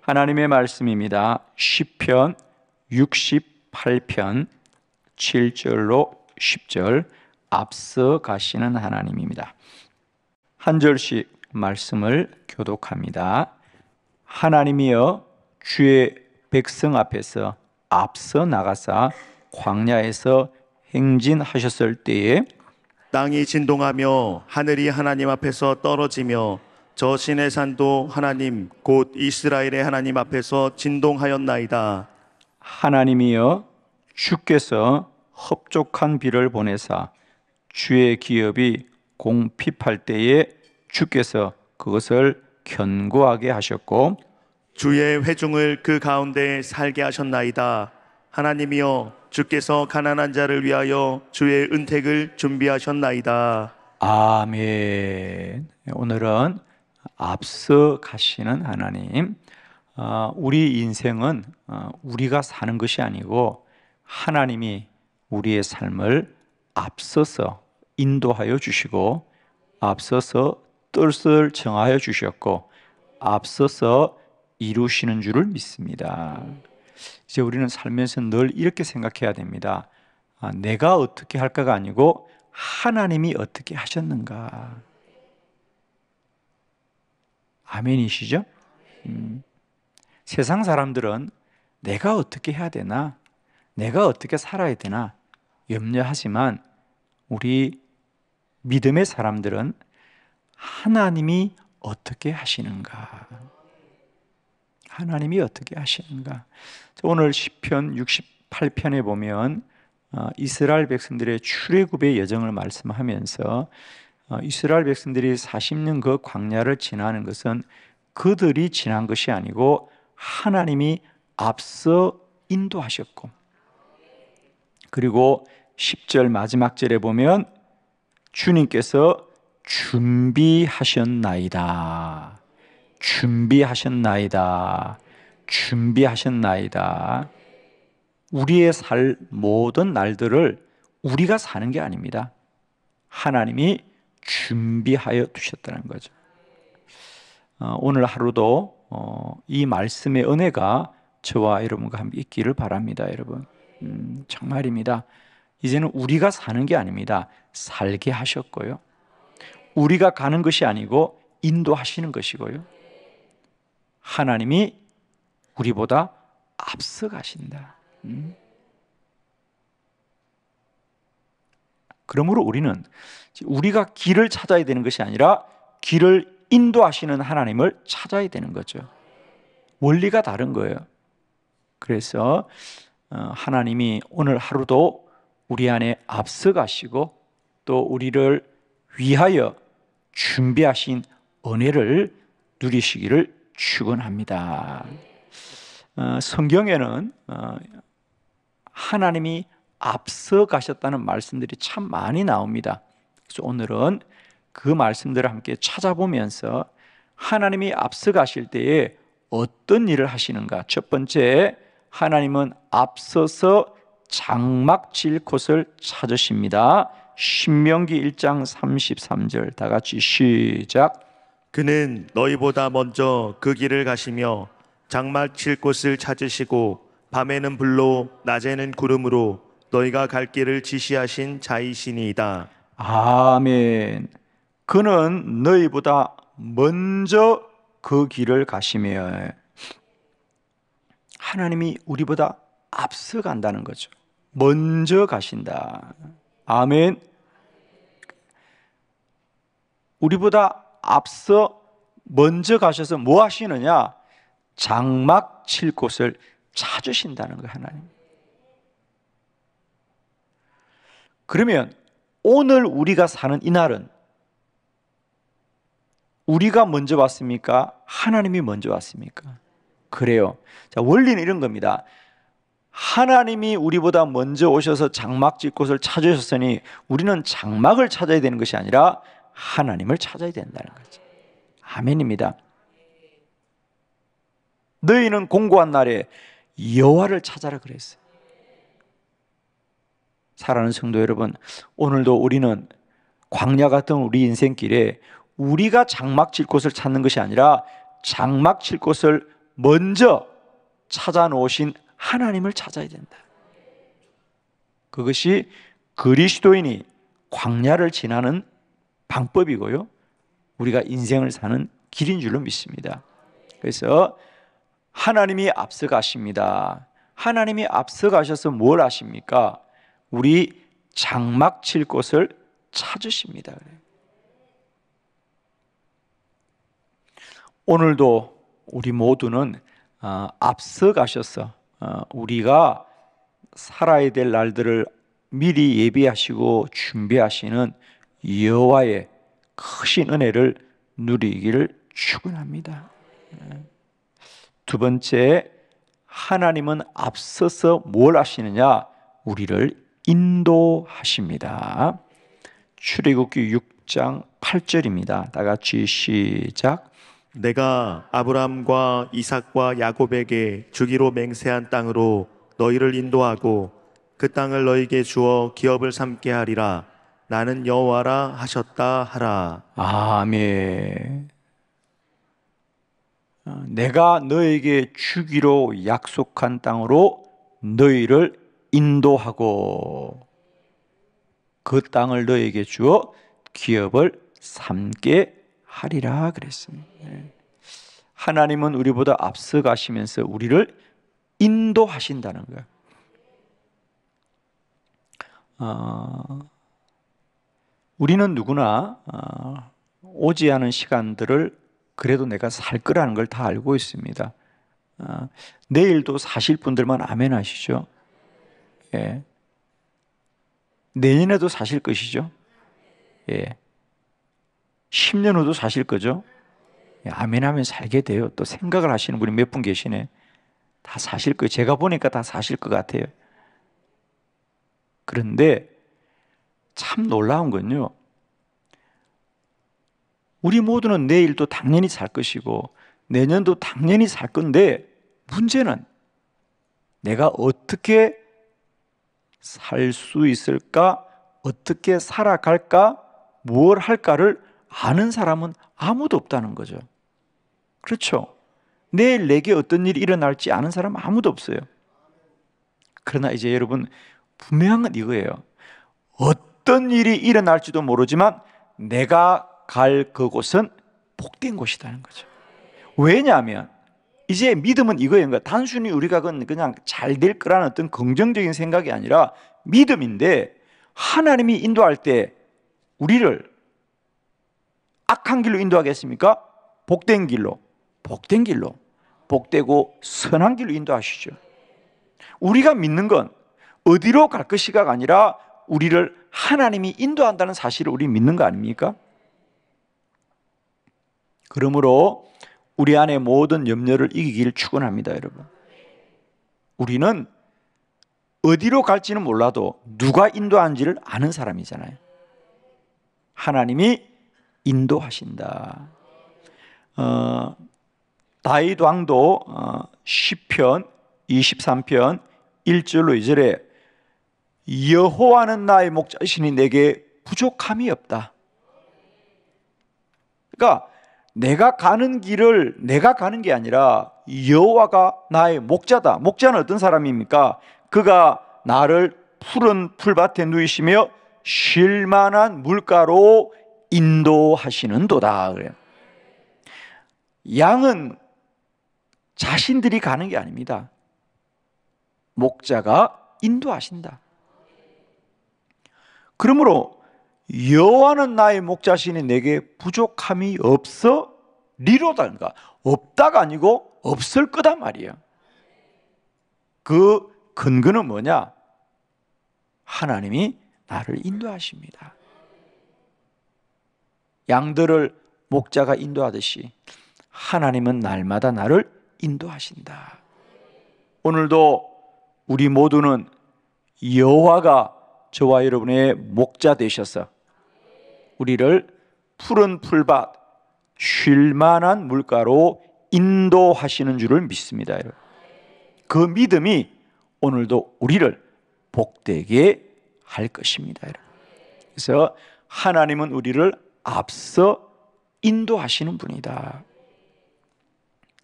하나님의 말씀입니다. 시편 68편 7절로 10절 앞서 가시는 하나님입니다. 한 절씩 말씀을 교독합니다. 하나님이여 주의 백성 앞에서 앞서 나가사 광야에서 행진하셨을 때에 땅이 진동하며 하늘이 하나님 앞에서 떨어지며 저 신의 산도 하나님 곧 이스라엘의 하나님 앞에서 진동하였나이다. 하나님이여 주께서 흡족한 비를 보내사 주의 기업이 공핍할 때에 주께서 그것을 견고하게 하셨고 주의 회중을 그 가운데 살게 하셨나이다. 하나님이여 주께서 가난한 자를 위하여 주의 은택을 준비하셨나이다. 아멘. 오늘은 앞서 가시는 하나님. 우리 인생은 우리가 사는 것이 아니고 하나님이 우리의 삶을 앞서서 인도하여 주시고 앞서서 뜻을 정하여 주셨고 앞서서 이루시는 줄을 믿습니다. 이제 우리는 살면서 늘 이렇게 생각해야 됩니다. 내가 어떻게 할까가 아니고 하나님이 어떻게 하셨는가. 아멘이시죠? 세상 사람들은 내가 어떻게 해야 되나, 내가 어떻게 살아야 되나 염려하지만 우리 믿음의 사람들은 하나님이 어떻게 하시는가, 하나님이 어떻게 하시는가. 오늘 시편 68편에 보면 이스라엘 백성들의 출애굽의 여정을 말씀하면서 이스라엘 백성들이 40년 그 광야를 지나는 것은 그들이 지난 것이 아니고 하나님이 앞서 인도하셨고, 그리고 10절 마지막 절에 보면 주님께서 준비하셨나이다. 준비하셨나이다. 준비하셨나이다. 우리의 모든 날들을 우리가 사는 게 아닙니다. 하나님이 준비하여 두셨다는 거죠. 오늘 하루도 이 말씀의 은혜가 저와 여러분과 함께 있기를 바랍니다. 여러분, 정말입니다. 이제는 우리가 사는 게 아닙니다. 살게 하셨고요, 우리가 가는 것이 아니고 인도하시는 것이고요, 하나님이 우리보다 앞서 가신다. 그러므로 우리는 우리가 길을 찾아야 되는 것이 아니라 길을 인도하시는 하나님을 찾아야 되는 거죠. 원리가 다른 거예요. 그래서 하나님이 오늘 하루도 우리 안에 앞서 가시고 또 우리를 위하여 준비하신 은혜를 누리시기를 축원합니다. 성경에는 하나님이 앞서 가셨다는 말씀들이 참 많이 나옵니다. 그래서 오늘은 그 말씀들을 함께 찾아보면서 하나님이 앞서 가실 때에 어떤 일을 하시는가. 첫 번째, 하나님은 앞서서 장막 칠 곳을 찾으십니다. 신명기 1장 33절 다 같이 시작. 그는 너희보다 먼저 그 길을 가시며 장막 칠 곳을 찾으시고 밤에는 불로 낮에는 구름으로 너희가 갈 길을 지시하신 자이시니이다. 아멘. 그는 너희보다 먼저 그 길을 가시며, 하나님이 우리보다 앞서 간다는 거죠. 먼저 가신다. 아멘. 우리보다 앞서 먼저 가셔서 뭐 하시느냐? 장막 칠 곳을 찾으신다는 거예요, 하나님. 그러면 오늘 우리가 사는 이 날은 우리가 먼저 왔습니까? 하나님이 먼저 왔습니까? 그래요. 자, 원리는 이런 겁니다. 하나님이 우리보다 먼저 오셔서 장막 칠 곳을 찾으셨으니 우리는 장막을 찾아야 되는 것이 아니라 하나님을 찾아야 된다는 거죠. 아멘입니다. 너희는 공고한 날에 여호와를 찾아라 그랬어요. 사랑하는 성도 여러분, 오늘도 우리는 광야 같은 우리 인생길에 우리가 장막 칠 곳을 찾는 것이 아니라 장막 칠 곳을 먼저 찾아놓으신 하나님을 찾아야 된다. 그것이 그리스도인이 광야를 지나는 방법이고요, 우리가 인생을 사는 길인 줄로 믿습니다. 그래서 하나님이 앞서가십니다. 하나님이 앞서가셔서 뭘 하십니까? 우리 장막 칠 곳을 찾으십니다. 오늘도 우리 모두는 앞서가셔서 우리가 살아야 될 날들을 미리 예비하시고 준비하시는 여호와의 크신 은혜를 누리기를 축원합니다. 두 번째, 하나님은 앞서서 뭘 하시느냐? 우리를 인도하십니다. 출애굽기 6장 8절입니다. 다 같이 시작. 내가 아브람과 이삭과 야곱에게 주기로 맹세한 땅으로 너희를 인도하고 그 땅을 너희에게 주어 기업을 삼게 하리라. 나는 여호와라 하셨다 하라. 아멘. 내가 너에게 주기로 약속한 땅으로 너희를 인도하고 그 땅을 너에게 주어 기업을 삼게 하리라 그랬습니다. 하나님은 우리보다 앞서 가시면서 우리를 인도하신다는 거예요. 우리는 누구나 오지 않은 시간들을 그래도 내가 살 거라는 걸 다 알고 있습니다. 내일도 사실 분들만 아멘 하시죠. 예. 내년에도 사실 것이죠. 예. 10년 후도 사실 거죠. 예. 아멘 하면 살게 돼요. 또 생각을 하시는 분이 몇 분 계시네. 다 사실 거예요. 제가 보니까 다 사실 것 같아요. 그런데 참 놀라운 건요, 우리 모두는 내일도 당연히 살 것이고 내년도 당연히 살 건데, 문제는 내가 어떻게 살 수 있을까, 어떻게 살아갈까, 무엇을 할까를 아는 사람은 아무도 없다는 거죠. 그렇죠? 내일 내게 어떤 일이 일어날지 아는 사람 아무도 없어요. 그러나 이제 여러분, 분명한 건 이거예요. 어떤 일이 일어날지도 모르지만 내가 갈 그곳은 복된 곳이라는 거죠. 왜냐하면 이제 믿음은 이거예요. 단순히 우리가 그냥 잘 될 거라는 어떤 긍정적인 생각이 아니라 믿음인데, 하나님이 인도할 때 우리를 악한 길로 인도하겠습니까? 복된 길로, 복된 길로, 복되고 선한 길로 인도하시죠. 우리가 믿는 건 어디로 갈 것이가 아니라 우리를 하나님이 인도한다는 사실을 우리 믿는 거 아닙니까? 그러므로 우리 안에 모든 염려를 이기기를 축원합니다, 여러분. 우리는 어디로 갈지는 몰라도 누가 인도하는지를 아는 사람이잖아요. 하나님이 인도하신다. 다윗 왕도 시편 23편 1절로 2절에 여호와는 나의 목자시니 내게 부족함이 없다. 그러니까 내가 가는 길을 내가 가는 게 아니라 여호와가 나의 목자다. 목자는 어떤 사람입니까? 그가 나를 푸른 풀밭에 누이시며 쉴 만한 물가로 인도하시는도다. 그래요. 양은 자신들이 가는 게 아닙니다. 목자가 인도하신다. 그러므로 여호와는 나의 목자시니 내게 부족함이 없으리로다. 그러니까 없다가 아니고 없을 거다 말이야. 그 근거는 뭐냐? 하나님이 나를 인도하십니다. 양들을 목자가 인도하듯이 하나님은 날마다 나를 인도하신다. 오늘도 우리 모두는 여호와가 저와 여러분의 목자 되셔서 우리를 푸른 풀밭, 쉴 만한 물가로 인도하시는 줄을 믿습니다, 여러분. 그 믿음이 오늘도 우리를 복되게 할 것입니다, 여러분. 그래서 하나님은 우리를 앞서 인도하시는 분이다.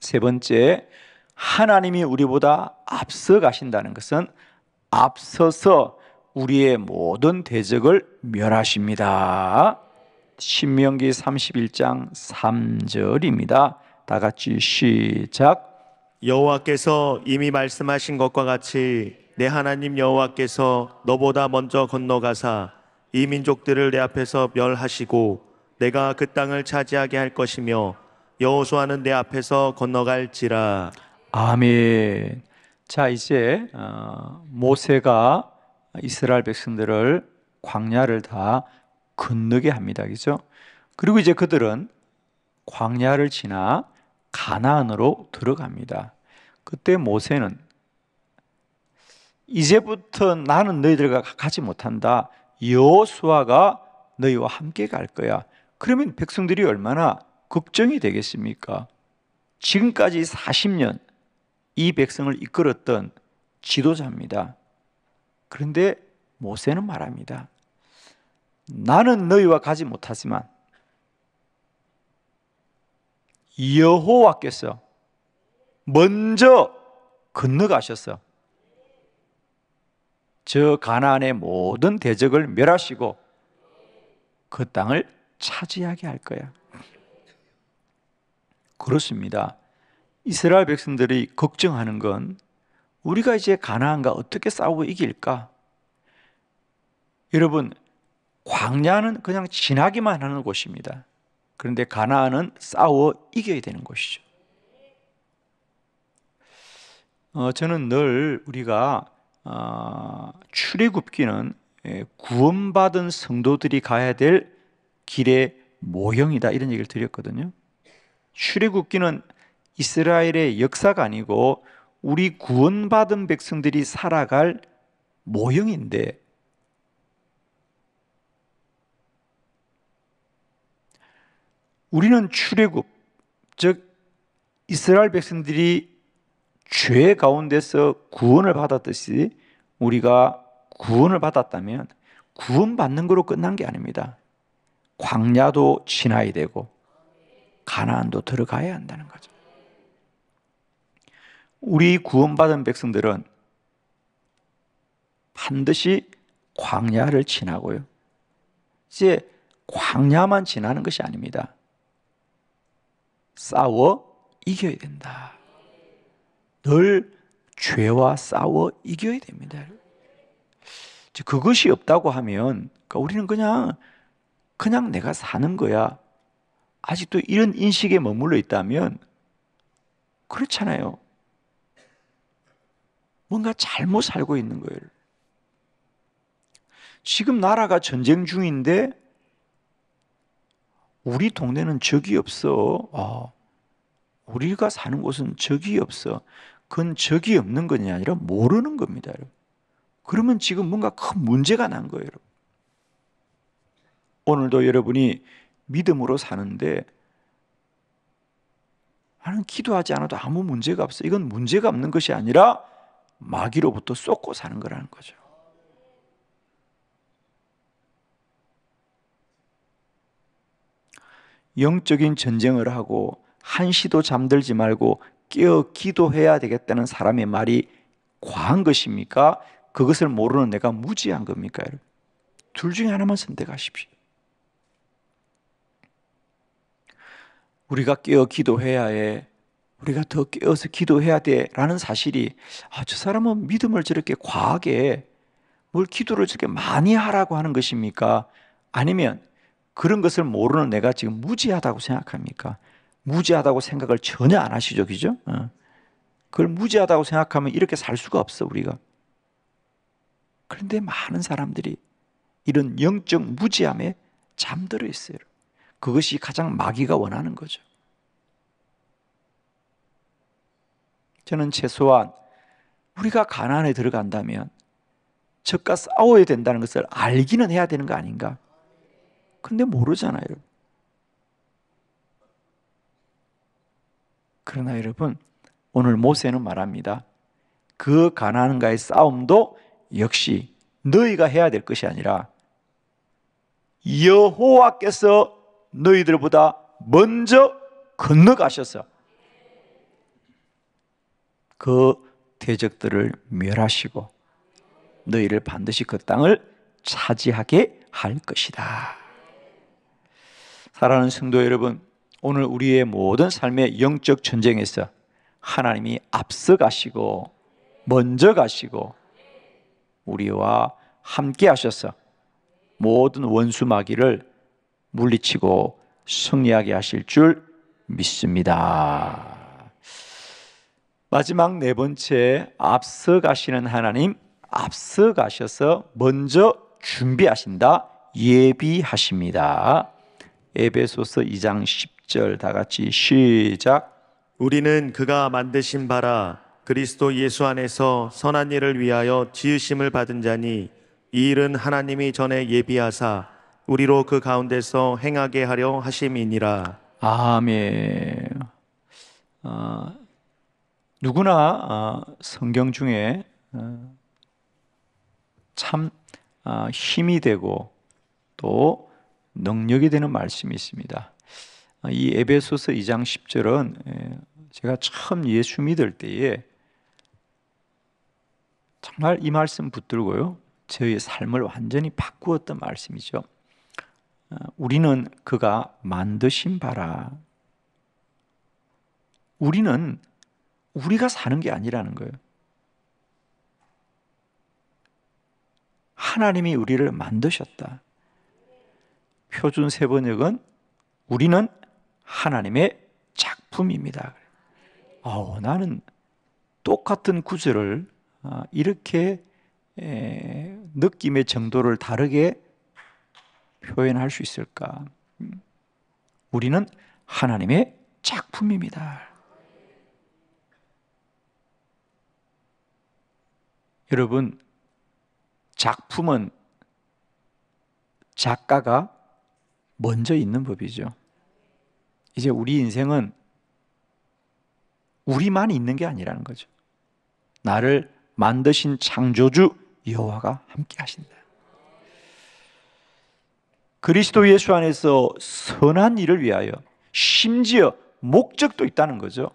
세 번째, 하나님이 우리보다 앞서 가신다는 것은 앞서서 우리의 모든 대적을 멸하십니다. 신명기 31장 3절입니다. 다 같이 시작. 여호와께서 이미 말씀하신 것과 같이 내 하나님 여호와께서 너보다 먼저 건너가사 이 민족들을 내 앞에서 멸하시고 내가 그 땅을 차지하게 할 것이며 여호수아는 내 앞에서 건너갈지라. 아멘. 자, 이제 모세가 이스라엘 백성들을 광야를 다 건너게 합니다. 그죠? 그리고 이제 그들은 광야를 지나 가나안으로 들어갑니다. 그때 모세는 이제부터 나는 너희들과 가지 못한다. 여호수아가 너희와 함께 갈 거야. 그러면 백성들이 얼마나 걱정이 되겠습니까? 지금까지 40년 이 백성을 이끌었던 지도자입니다. 그런데 모세는 말합니다. 나는 너희와 가지 못하지만 여호와께서 먼저 건너가셔서 저 가나안의 모든 대적을 멸하시고 그 땅을 차지하게 할 거야. 그렇습니다. 이스라엘 백성들이 걱정하는 건 우리가 이제 가나안과 어떻게 싸우고 이길까? 여러분, 광야는 그냥 지나기만 하는 곳입니다. 그런데 가나안은 싸워 이겨야 되는 곳이죠. 저는 늘 우리가 출애굽기는 구원받은 성도들이 가야 될 길의 모형이다 이런 얘기를 드렸거든요. 출애굽기는 이스라엘의 역사가 아니고 우리 구원받은 백성들이 살아갈 모형인데 우리는 출애굽, 즉 이스라엘 백성들이 죄 가운데서 구원을 받았듯이 우리가 구원을 받았다면 구원받는 거로 끝난 게 아닙니다. 광야도 지나야 되고 가나안도 들어가야 한다는 거죠. 우리 구원받은 백성들은 반드시 광야를 지나고요. 이제 광야만 지나는 것이 아닙니다. 싸워 이겨야 된다. 늘 죄와 싸워 이겨야 됩니다. 그것이 없다고 하면 우리는 그냥 내가 사는 거야. 아직도 이런 인식에 머물러 있다면 그렇잖아요. 뭔가 잘못 살고 있는 거예요. 지금 나라가 전쟁 중인데 우리 동네는 적이 없어. 우리가 사는 곳은 적이 없어. 그건 적이 없는 것이 아니라 모르는 겁니다. 여러분. 그러면 지금 뭔가 큰 문제가 난 거예요. 여러분. 오늘도 여러분이 믿음으로 사는데 나는 기도하지 않아도 아무 문제가 없어. 이건 문제가 없는 것이 아니라 마귀로부터 쏟고 사는 거라는 거죠. 영적인 전쟁을 하고 한시도 잠들지 말고 깨어 기도해야 되겠다는 사람의 말이 과한 것입니까? 그것을 모르는 내가 무지한 겁니까? 둘 중에 하나만 선택하십시오. 우리가 깨어 기도해야 해. 우리가 더 깨어서 기도해야 돼 라는 사실이 저 사람은 믿음을 저렇게 과하게 뭘 기도를 저렇게 많이 하라고 하는 것입니까? 아니면 그런 것을 모르는 내가 지금 무지하다고 생각합니까? 무지하다고 생각을 전혀 안 하시죠, 그죠? 그걸 무지하다고 생각하면 이렇게 살 수가 없어, 우리가. 그런데 많은 사람들이 이런 영적 무지함에 잠들어 있어요. 그것이 가장 마귀가 원하는 거죠. 저는 최소한 우리가 가나안에 들어간다면 적과 싸워야 된다는 것을 알기는 해야 되는 거 아닌가? 근데 모르잖아요. 그러나 여러분, 오늘 모세는 말합니다. 그 가나안과의 싸움도 역시 너희가 해야 될 것이 아니라 여호와께서 너희들보다 먼저 건너가셔서 그 대적들을 멸하시고 너희를 반드시 그 땅을 차지하게 할 것이다. 사랑하는 성도 여러분, 오늘 우리의 모든 삶의 영적 전쟁에서 하나님이 앞서 가시고 먼저 가시고 우리와 함께 하셔서 모든 원수 마귀를 물리치고 승리하게 하실 줄 믿습니다. 마지막 네 번째, 앞서 가시는 하나님, 앞서 가셔서 먼저 준비하신다, 예비하십니다. 에베소서 2장 10절 다 같이 시작. 우리는 그가 만드신 바라 그리스도 예수 안에서 선한 일을 위하여 지으심을 받은 자니 이 일은 하나님이 전에 예비하사 우리로 그 가운데서 행하게 하려 하심이니라. 아멘. 누구나 성경 중에 참 힘이 되고 또 능력이 되는 말씀이 있습니다. 이 에베소서 2장 10절은 제가 처음 예수 믿을 때에 정말 이 말씀 붙들고요, 저의 삶을 완전히 바꾸었던 말씀이죠. 우리는 그가 만드신 바라. 우리는 우리가 사는 게 아니라는 거예요. 하나님이 우리를 만드셨다. 표준 세번역은 우리는 하나님의 작품입니다. 나는 똑같은 구절을 이렇게 느낌의 정도를 다르게 표현할 수 있을까? 우리는 하나님의 작품입니다. 여러분, 작품은 작가가 먼저 있는 법이죠. 이제 우리 인생은 우리만 있는 게 아니라는 거죠. 나를 만드신 창조주 여호와가 함께 하신다. 그리스도 예수 안에서 선한 일을 위하여, 심지어 목적도 있다는 거죠.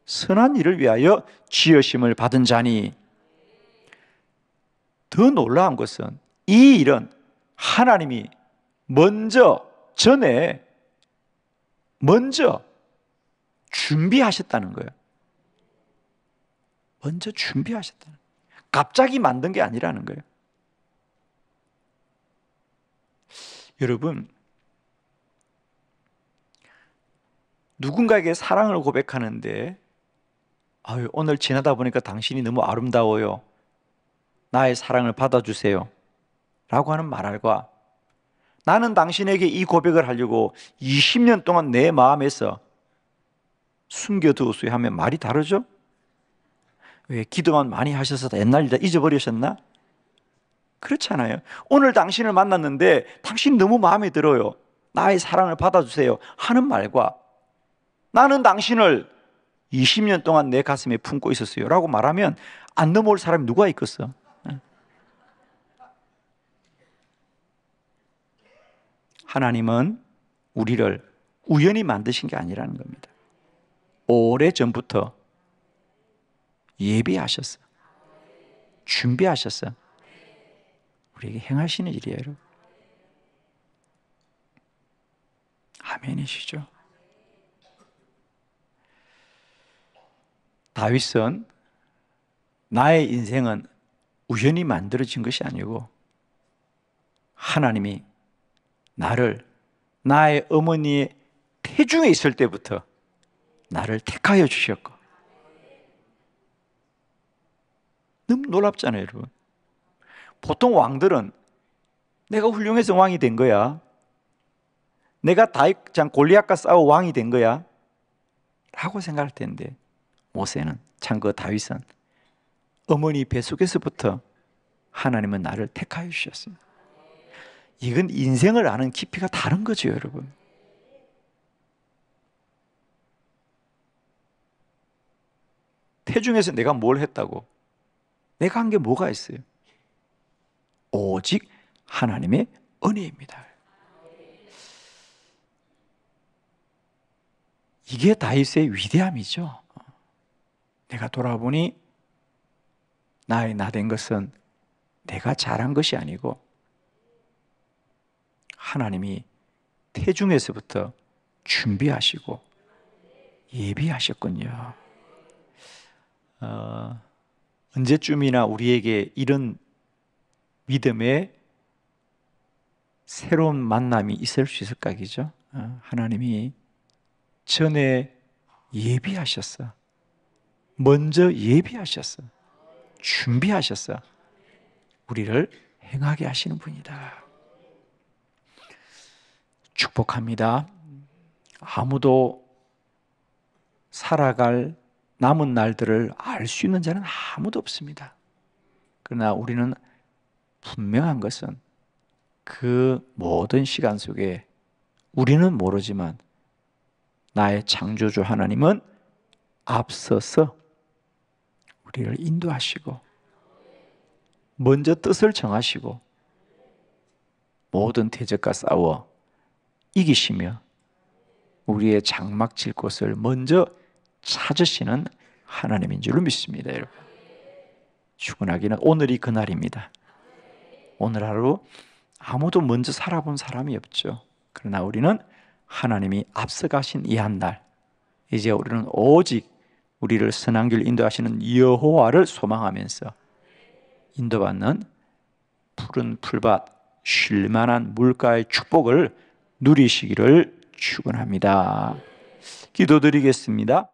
선한 일을 위하여 지으심을 받은 자니, 더 놀라운 것은 이 일은 하나님이 먼저 준비하셨다는 거예요. 먼저 준비하셨다는 거예요. 갑자기 만든 게 아니라는 거예요. 여러분, 누군가에게 사랑을 고백하는데 오늘 지나다 보니까 당신이 너무 아름다워요, 나의 사랑을 받아주세요 라고 하는 말과 나는 당신에게 이 고백을 하려고 20년 동안 내 마음에서 숨겨두었어요 하면 말이 다르죠? 왜? 기도만 많이 하셔서 옛날 일 다 잊어버리셨나? 그렇잖아요. 오늘 당신을 만났는데 당신이 너무 마음에 들어요, 나의 사랑을 받아주세요 하는 말과 나는 당신을 20년 동안 내 가슴에 품고 있었어요 라고 말하면 안 넘어올 사람이 누가 있겠어? 하나님은 우리를 우연히 만드신 게 아니라는 겁니다. 오래전부터 예비하셨어, 준비하셨어. 우리에게 행하시는 일이에요, 여러분. 아멘이시죠? 다윗은 나의 인생은 우연히 만들어진 것이 아니고 하나님이 나를 나의 어머니의 태중에 있을 때부터 나를 택하여 주셨고, 너무 놀랍잖아요, 여러분. 보통 왕들은 내가 훌륭해서 왕이 된 거야, 내가 다윗장 골리앗과 싸워 왕이 된 거야 라고 생각할 텐데, 모세는, 참 그 다윗은 어머니 뱃속에서부터 하나님은 나를 택하여 주셨습니다. 이건 인생을 아는 깊이가 다른 거죠, 여러분. 태중에서 내가 뭘 했다고? 내가 한 게 뭐가 있어요? 오직 하나님의 은혜입니다. 이게 다윗의 위대함이죠. 내가 돌아보니 나의 나된 것은 내가 잘한 것이 아니고 하나님이 태중에서부터 준비하시고 예비하셨군요. 언제쯤이나 우리에게 이런 믿음의 새로운 만남이 있을 수 있을까, 그죠? 하나님이 전에 예비하셨어. 먼저 예비하셨어. 준비하셨어. 우리를 행하게 하시는 분이다. 축복합니다. 아무도 살아갈 남은 날들을 알 수 있는 자는 아무도 없습니다. 그러나 우리는 분명한 것은 그 모든 시간 속에 우리는 모르지만 나의 창조주 하나님은 앞서서 우리를 인도하시고 먼저 뜻을 정하시고 모든 대적과 싸워 이기시며 우리의 장막 칠 곳을 먼저 찾으시는 하나님인 줄로 믿습니다, 여러분. 축원하기는 오늘이 그날입니다. 오늘 하루 아무도 먼저 살아본 사람이 없죠. 그러나 우리는 하나님이 앞서가신 이 한 날, 이제 우리는 오직 우리를 선한 길 인도하시는 여호와를 소망하면서 인도받는 푸른 풀밭, 쉴만한 물가의 축복을 누리시기를 축원합니다. 기도드리겠습니다.